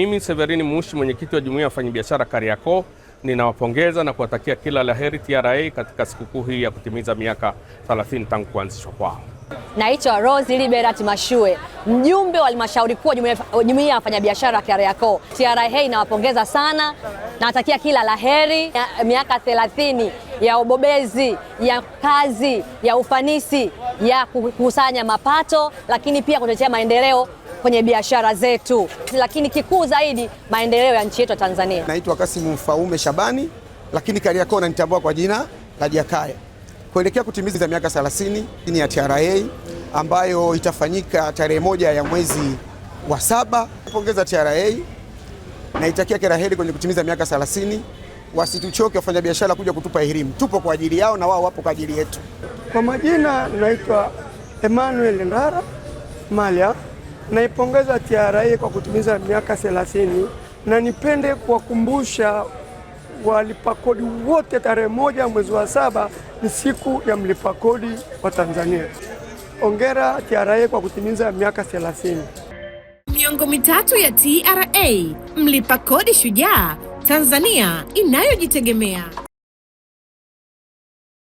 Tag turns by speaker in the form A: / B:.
A: Mimi Severini Mushi, mwenyekiti wa Jumuiya ya Wafanyabiashara Kariakoo, ninawapongeza na kuwatakia kila laheri TRA katika sikukuu hii ya kutimiza miaka 30 tangu kuanzishwa kwao.
B: Naitwa Rose Liberat Mashue, mjumbe wa halmashauri kuu Jumuiya ya Wafanyabiashara Kariakoo. TRA inawapongeza sana, nawatakia kila laheri miaka 30 ya ubobezi, ya kazi, ya ufanisi, ya kukusanya mapato, lakini pia kutetea maendeleo kwenye biashara zetu, lakini kikuu zaidi maendeleo ya nchi yetu ya Tanzania.
C: Naitwa Kasimu Mfaume Shabani, lakini Kariakoo nanitambua kwa jina la Jakaya. Kuelekea kutimiza miaka 30 ya TRA ambayo itafanyika tarehe 1 ya mwezi wa 7. Napongeza TRA na itakia kila heri kwenye kutimiza miaka 30. Wasituchoke wafanyabiashara kuja kutupa elimu. Tupo kwa ajili yao na wao wapo kwa ajili yetu.
D: Kwa majina naitwa Emmanuel Ndara Malia. Naipongeza TRA kwa kutimiza miaka 30 na nipende kuwakumbusha walipa kodi wote tarehe 1 mwezi wa 7 ni siku ya mlipa kodi wa Tanzania. Hongera TRA kwa kutimiza miaka 30.
E: Miongo mitatu ya TRA, mlipa kodi shujaa, Tanzania inayojitegemea.